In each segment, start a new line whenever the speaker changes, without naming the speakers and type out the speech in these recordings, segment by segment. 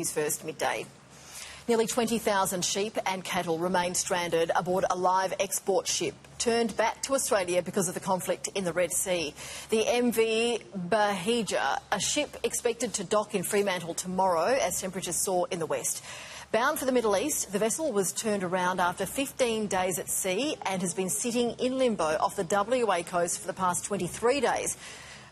News First, midday. Nearly 20,000 sheep and cattle remain stranded aboard a live export ship turned back to Australia because of the conflict in the Red Sea. The MV Bahija, a ship expected to dock in Fremantle tomorrow as temperatures soar in the west. Bound for the Middle East, the vessel was turned around after 15 days at sea and has been sitting in limbo off the WA coast for the past 23 days.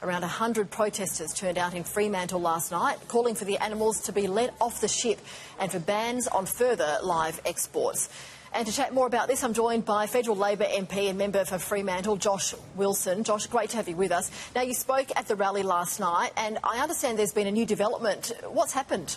Around 100 protesters turned out in Fremantle last night, calling for the animals to be let off the ship and for bans on further live exports. And to chat more about this, I'm joined by Federal Labor MP and member for Fremantle, Josh Wilson. Josh, great to have you with us. Now, you spoke at the rally last night, and I understand there's been a new development. What's happened?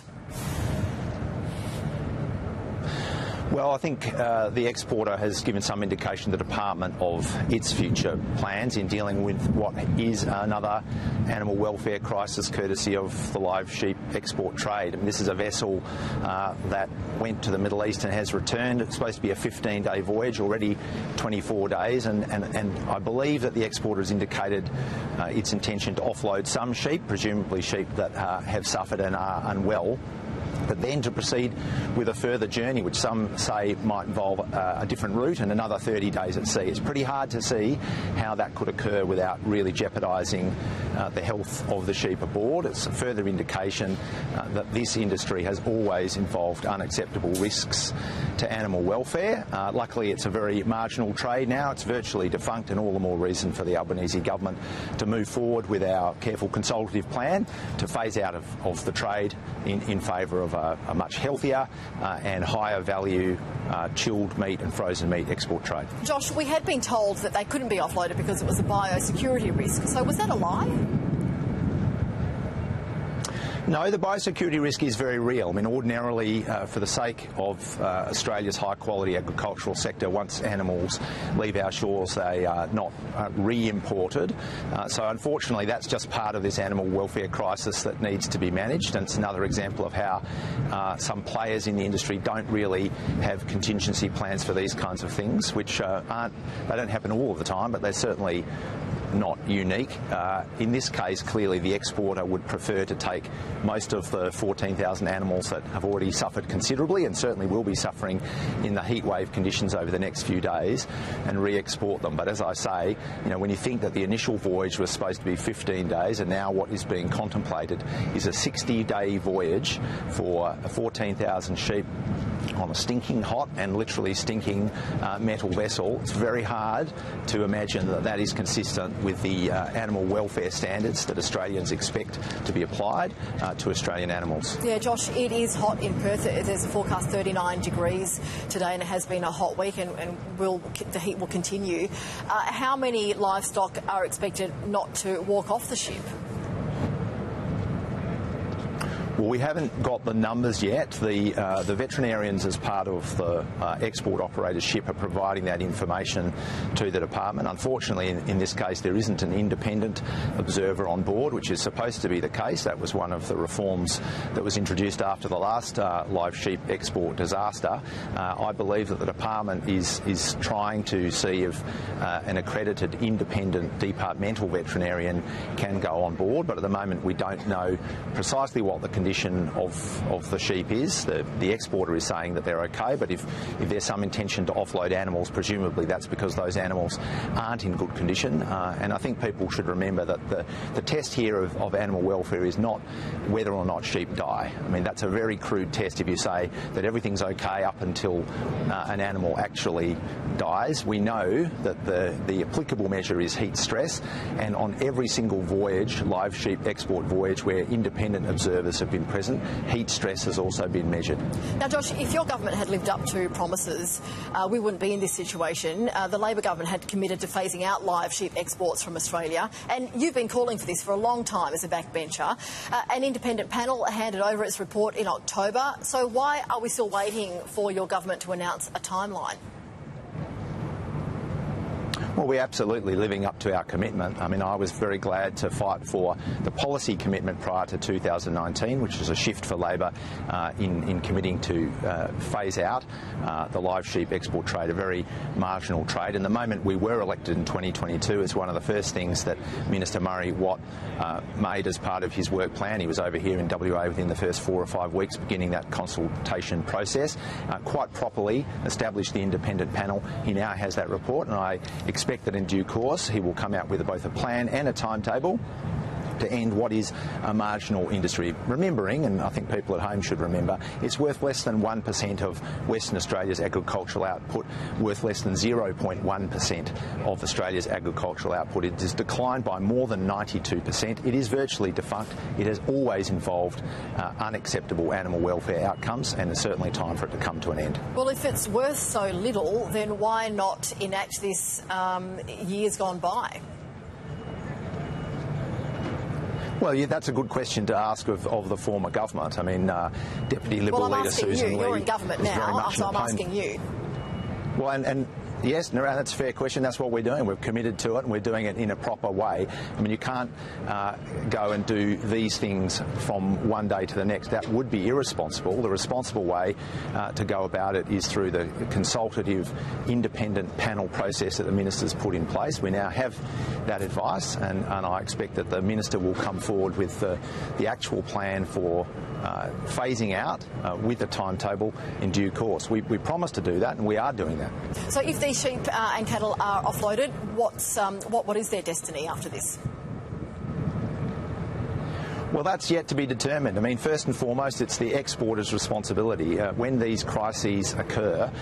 Well, I think the exporter has given some indication to the department of its future plans in dealing with what is another animal welfare crisis courtesy of the live sheep export trade. And this is a vessel that went to the Middle East and has returned. It's supposed to be a 15-day voyage, already 24 days, and I believe that the exporter has indicated its intention to offload some sheep, presumably sheep that have suffered and are unwell, but then to proceed with a further journey, which some say might involve a different route and another 30 days at sea. It's pretty hard to see how that could occur without really jeopardising the health of the sheep aboard. It's a further indication that this industry has always involved unacceptable risks to animal welfare. Luckily, it's a very marginal trade now. It's virtually defunct, and all the more reason for the Albanese government to move forward with our careful consultative plan to phase out of the trade in favour of a much healthier and higher value chilled meat and frozen meat export trade.
Josh, we had been told that they couldn't be offloaded because it was a biosecurity risk. So was that a lie?
No, the biosecurity risk is very real. I mean, ordinarily, for the sake of Australia's high-quality agricultural sector, once animals leave our shores, they are not re-imported. So, unfortunately, that's just part of this animal welfare crisis that needs to be managed. And it's another example of how some players in the industry don't really have contingency plans for these kinds of things, which they don't happen all of the time, but they're certainly not unique. In this case, clearly the exporter would prefer to take most of the 14,000 animals that have already suffered considerably and certainly will be suffering in the heatwave conditions over the next few days and re-export them. But as I say, you know, when you think that the initial voyage was supposed to be 15 days and now what is being contemplated is a 60-day voyage for 14,000 sheep on a stinking hot and literally stinking metal vessel, it's very hard to imagine that that is consistent with the animal welfare standards that Australians expect to be applied to Australian animals.
Yeah, Josh, it is hot in Perth. There's a forecast 39 degrees today, and it has been a hot week, and the heat will continue. How many livestock are expected not to walk off the ship?
Well, we haven't got the numbers yet. The veterinarians, as part of the export operator's ship, are providing that information to the department. Unfortunately, in this case, there isn't an independent observer on board, which is supposed to be the case. That was one of the reforms that was introduced after the last live sheep export disaster. I believe that the department is trying to see if an accredited independent departmental veterinarian can go on board, but at the moment we don't know precisely what the condition of the sheep is. The exporter is saying that they're okay, but if there's some intention to offload animals, presumably that's because those animals aren't in good condition. And I think people should remember that the test here of animal welfare is not whether or not sheep die. I mean, that's a very crude test if you say that everything's okay up until an animal actually dies. We know that the applicable measure is heat stress, and on every single voyage, live sheep export voyage, where independent observers have been present, heat stress has also been measured.
Now, Josh, if your government had lived up to promises, we wouldn't be in this situation. The Labor government had committed to phasing out live sheep exports from Australia, and you've been calling for this for a long time as a backbencher. An independent panel handed over its report in October, so why are we still waiting for your government to announce a timeline?
Well, we're absolutely living up to our commitment. I mean, I was very glad to fight for the policy commitment prior to 2019, which was a shift for Labor in committing to phase out the live sheep export trade, a very marginal trade. And the moment we were elected in 2022, it's one of the first things that Minister Murray Watt made as part of his work plan. He was over here in WA within the first 4 or 5 weeks, beginning that consultation process, quite properly established the independent panel. He now has that report, and I expect that in due course he will come out with both a plan and a timetable to end what is a marginal industry. Remembering, and I think people at home should remember, it's worth less than 1% of Western Australia's agricultural output, worth less than 0.1% of Australia's agricultural output. It has declined by more than 92%. It is virtually defunct. It has always involved unacceptable animal welfare outcomes, and it's certainly time for it to come to an end.
Well, if it's worth so little, then why not enact this years gone by?
Well, yeah, that's a good question to ask of the former government. I mean, Deputy Liberal Leader Susan Lee...
You're in government now, so I'm asking you.
Well, and yes, that's a fair question. That's what we're doing. We've committed to it, and we're doing it in a proper way. I mean, you can't go and do these things from one day to the next. That would be irresponsible. The responsible way to go about it is through the consultative, independent panel process that the Minister's put in place. We now have that advice, and I expect that the Minister will come forward with the actual plan for phasing out with a timetable in due course. We promised to do that, and we are doing that.
So if these sheep and cattle are offloaded, what is their destiny after this?
Well, that's yet to be determined. I mean, first and foremost, it's the exporter's responsibility. When these crises occur,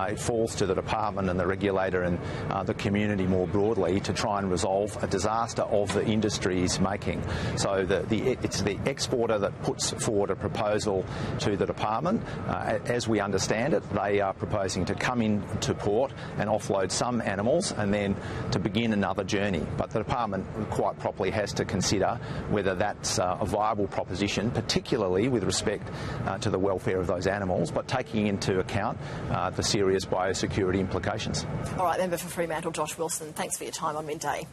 it falls to the department and the regulator and the community more broadly to try and resolve a disaster of the industry's making. So it's the exporter that puts forward a proposal to the department. As we understand it, they are proposing to come into port and offload some animals and then to begin another journey. But the department quite properly has to consider whether that's a viable proposition, particularly with respect to the welfare of those animals, but taking into account the serious biosecurity implications.
All right, Member for Fremantle, Josh Wilson, thanks for your time on Midday.